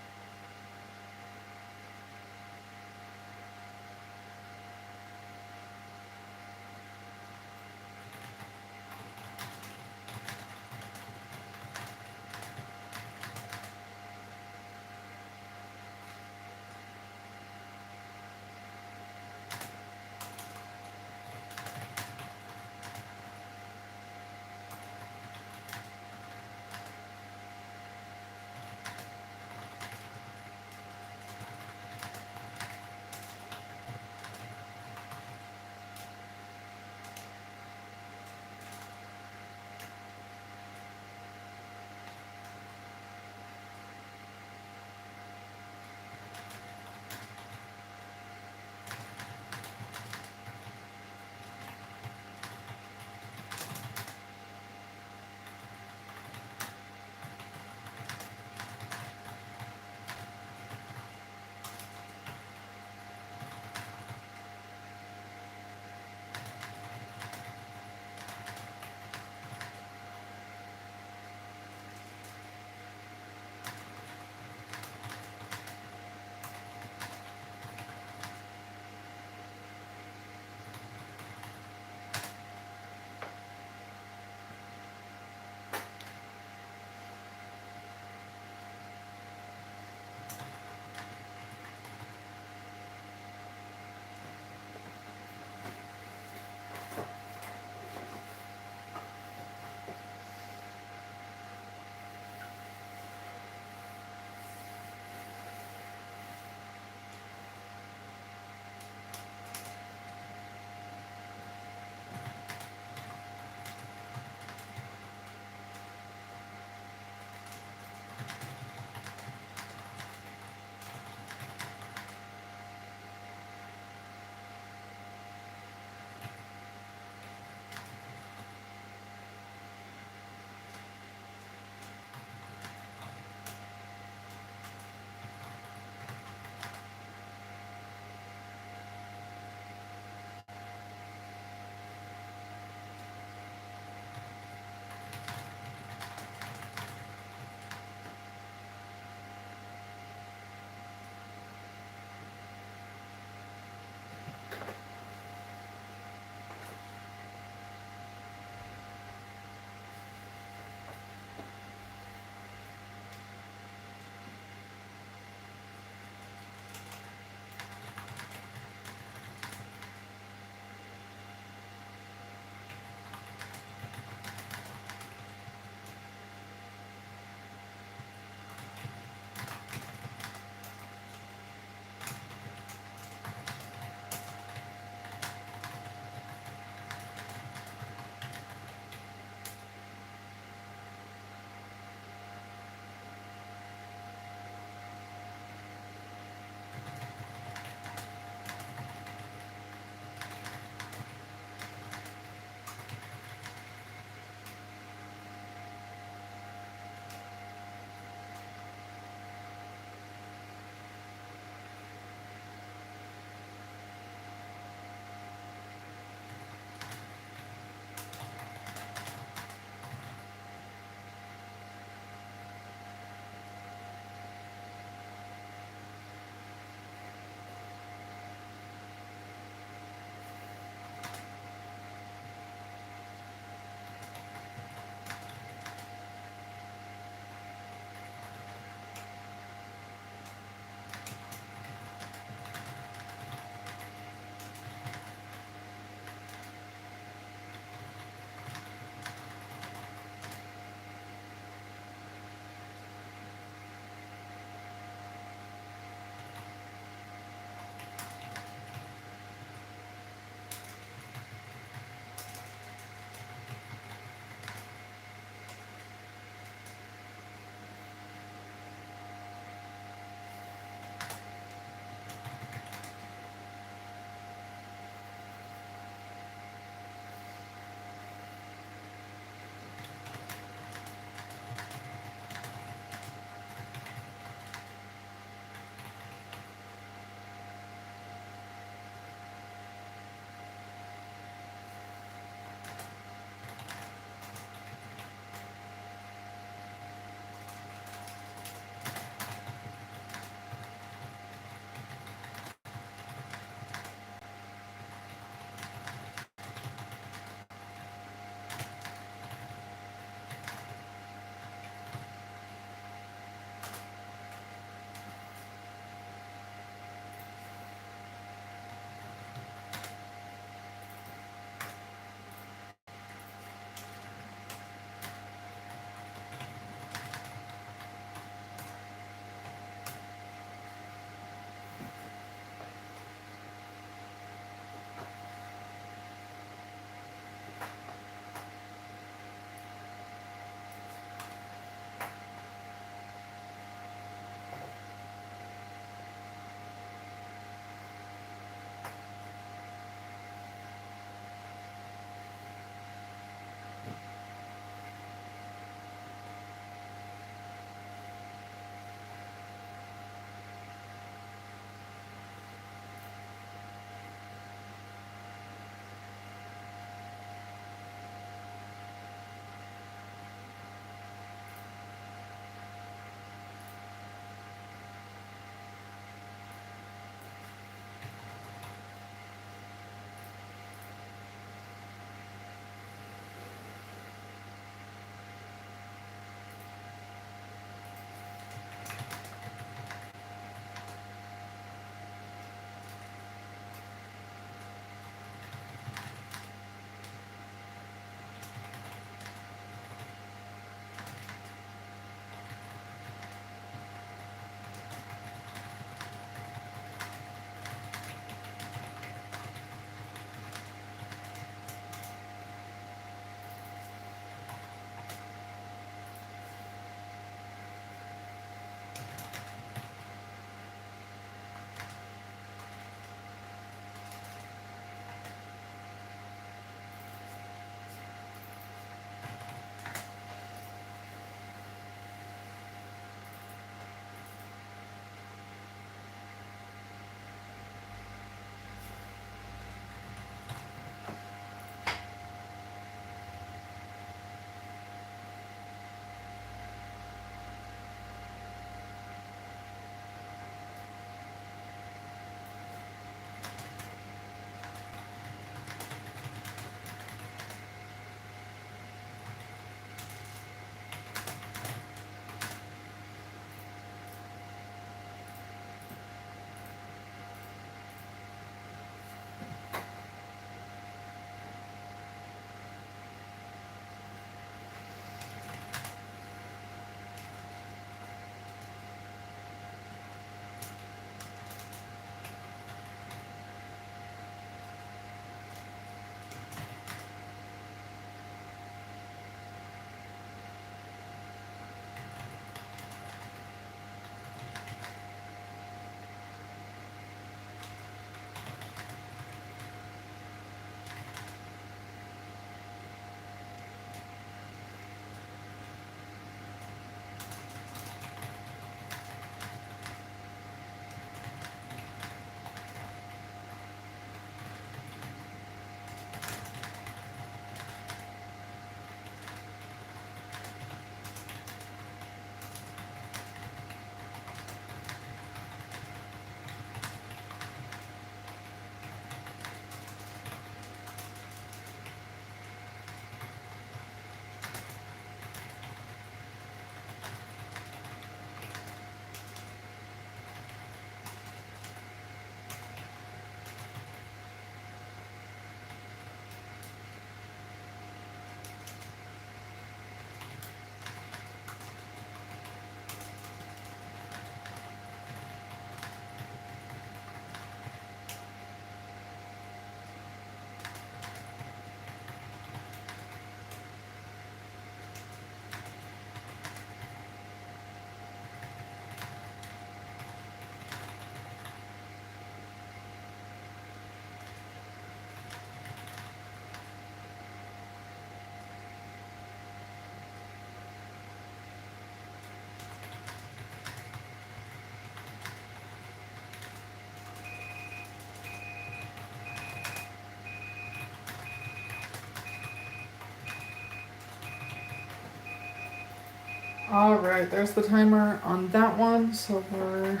All right, there's the timer on that one. So we're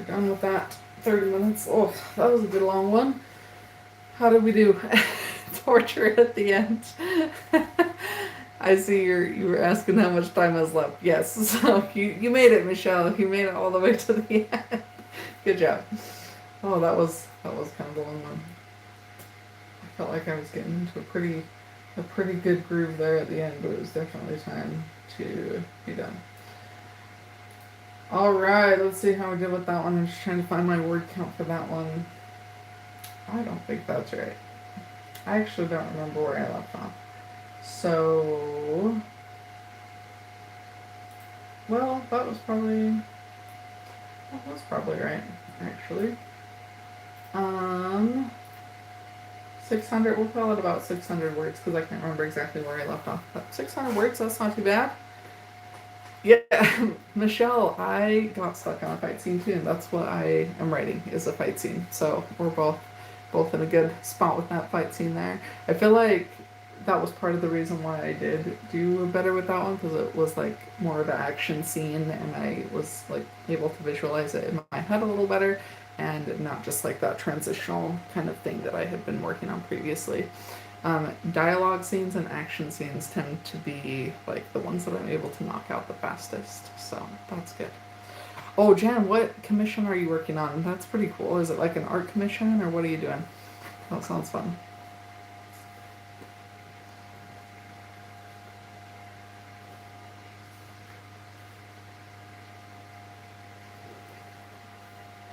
done with that. 30 minutes. Oh, that was a good long one. How did we do? Torture at the end. I see you were asking how much time has left. Yes, so you made it, Michelle. You made it all the way to the end. Good job. Oh, that was kind of a long one. I felt like I was getting into a pretty good groove there at the end, but it was definitely time to be done. All right, let's see how we did with that one. I'm just trying to find my word count for that one. I don't think that's right. I actually don't remember where I left off. So, well, that was probably right, actually. Um, 600, we'll call it about 600 words because I can't remember exactly where I left off. But 600 words, that's not too bad. Yeah, Michelle, I got stuck on a fight scene too, and that's what I am writing is a fight scene. So we're both in a good spot with that fight scene there. I feel like that was part of the reason why I did do better with that one because it was like more of an action scene, and I was like able to visualize it in my head a little better, and not just like that transitional kind of thing that I had been working on previously. Dialogue scenes and action scenes tend to be like the ones that I'm able to knock out the fastest, so that's good. Oh, Jan, what commission are you working on? That's pretty cool. Is it like an art commission or what are you doing? That sounds fun.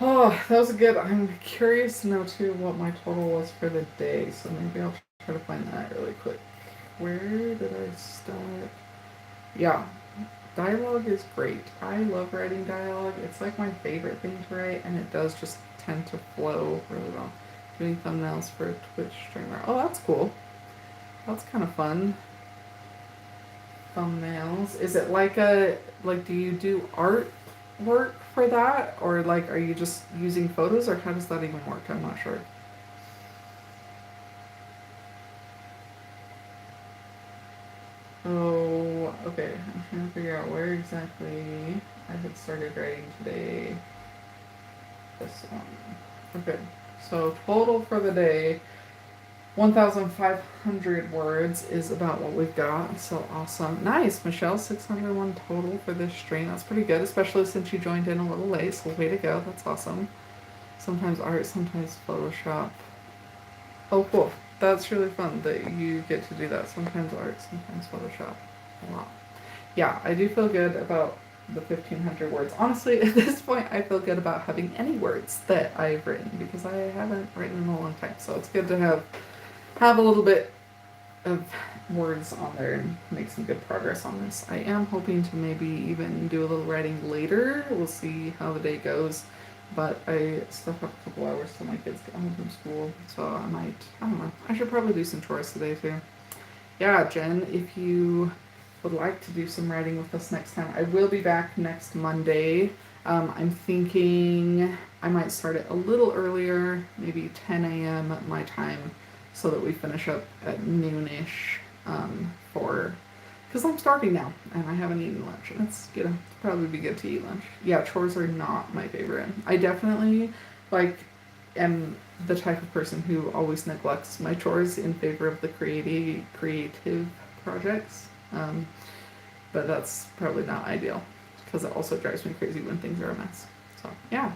Oh, that was good. I'm curious to know too what my total was for the day, so maybe I'll try to find that really quick. Where did I start? Yeah, dialogue is great. I love writing dialogue. It's like my favorite thing to write, and it does just tend to flow really well. Doing thumbnails for a Twitch streamer. Oh, that's cool. That's kind of fun. Thumbnails. Is it like do you do art work for that, or like are you just using photos, or how does that even work? I'm not sure. Oh, okay. I'm trying to figure out where exactly I had started writing today. This one. Okay. So total for the day, 1,500 words is about what we've got. So awesome. Nice, Michelle. 601 total for this stream. That's pretty good, especially since you joined in a little late. So way to go. That's awesome. Sometimes art, sometimes Photoshop. Oh, cool. That's really fun that you get to do that. Sometimes art, sometimes Photoshop. A lot. Yeah, I do feel good about the 1,500 words. Honestly, at this point, I feel good about having any words that I've written because I haven't written in a long time. So it's good to have a little bit of words on there and make some good progress on this. I am hoping to maybe even do a little writing later. We'll see how the day goes. But I still have a couple hours till my kids get home from school. So I don't know. I should probably do some chores today too. Yeah, Jen, if you would like to do some writing with us next time, I will be back next Monday. I'm thinking I might start it a little earlier, maybe 10 a.m. my time, so that we finish up at noonish for. Because I'm starving now and I haven't eaten lunch, and it's probably be good to eat lunch. Yeah, chores are not my favorite. I definitely like am the type of person who always neglects my chores in favor of the creative projects. But that's probably not ideal because it also drives me crazy when things are a mess. So yeah,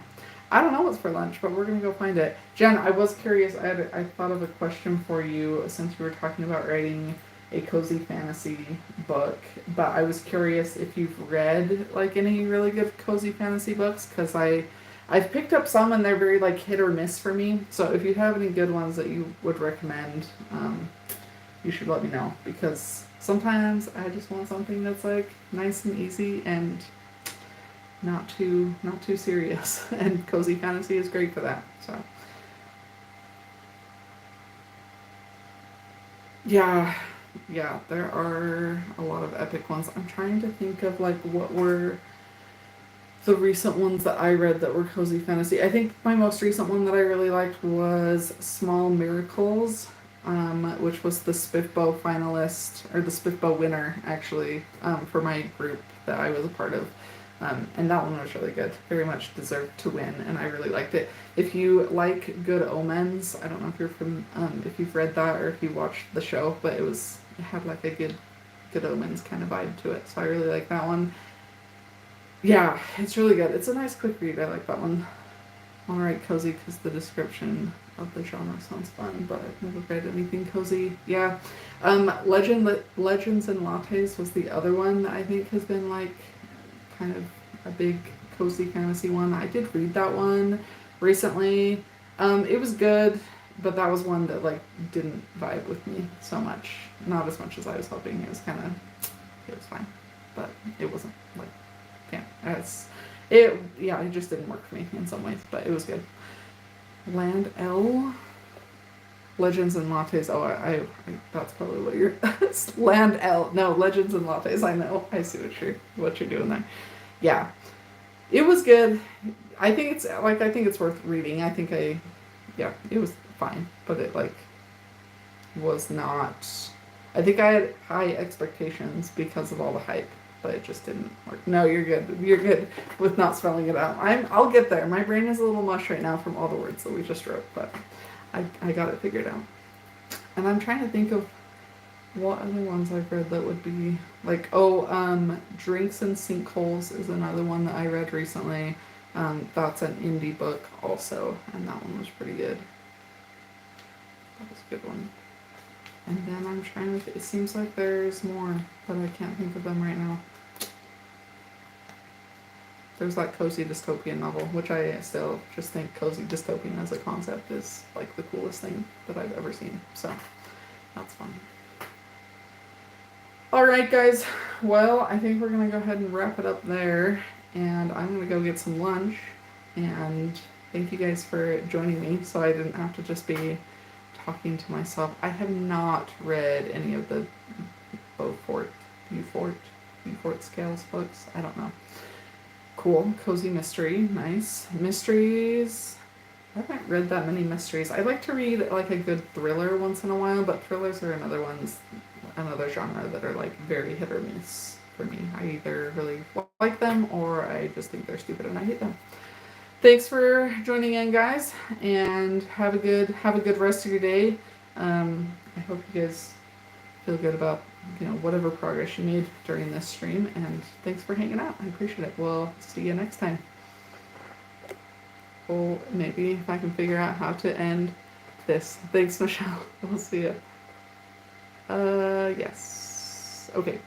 I don't know what's for lunch, but we're gonna go find it. Jen, I was curious. I thought of a question for you since you were talking about writing a cozy fantasy book, but I was curious if you've read like any really good cozy fantasy books because I've picked up some and they're very like hit or miss for me. So if you have any good ones that you would recommend, you should let me know because sometimes I just want something that's like nice and easy and not too serious. And cozy fantasy is great for that. So yeah, yeah, there are a lot of epic ones. I'm trying to think of like what were the recent ones that I read that were cozy fantasy. I think my most recent one that I really liked was Small Miracles, which was the Spiffbo finalist, or the Spiffbo winner, actually, for my group that I was a part of. And that one was really good. Very much deserved to win, and I really liked it. If you like Good Omens, I don't know if you're from, if you've read that or if you watched the show, but it had like a Good Omens kind of vibe to it. So I really like that one. Yeah, it's really good. It's a nice quick read. I like that one. Alright, cozy, because the description of the genre sounds fun, but I've never read anything cozy. Yeah. Legends and Lattes was the other one that I think has been like kind of a big cozy fantasy one. I did read that one recently. It was good, but that was one that like didn't vibe with me so much. Not as much as I was hoping. It was fine, but it wasn't like, it just didn't work for me in some ways, but it was good. Land L. Legends and Lattes. Oh, I that's probably what you're. Land L. No, Legends and Lattes. I know. I see what you're doing there. Yeah, it was good. I think it's worth reading. It was fine, but it like was not. I think I had high expectations because of all the hype, but it just didn't work. No, you're good. You're good with not spelling it out. I'll get there. My brain is a little mush right now from all the words that we just wrote, but I got it figured out. And I'm trying to think of what other ones I've read that would be like, Drinks and Sinkholes is another one that I read recently. That's an indie book also, and that one was pretty good. That was a good one. And then I'm trying to, it seems like there's more, but I can't think of them right now. There's that cozy dystopian novel, which I still just think cozy dystopian as a concept is like the coolest thing that I've ever seen. So that's fun. Alright guys, well I think we're going to go ahead and wrap it up there, and I'm going to go get some lunch, and thank you guys for joining me so I didn't have to just be talking to myself. I have not read any of the Beaufort Scales books. I don't know. Cool. Cozy mystery. Nice. Mysteries. I haven't read that many mysteries. I like to read like a good thriller once in a while, but thrillers are another genre that are like very hit or miss for me. I either really like them or I just think they're stupid and I hate them. Thanks for joining in, guys, and have a good rest of your day. I hope you guys feel good about whatever progress you made during this stream, and thanks for hanging out. I appreciate it. We'll see you next time. Or maybe if I can figure out how to end this. Thanks, Michelle. We'll see you. Yes. Okay.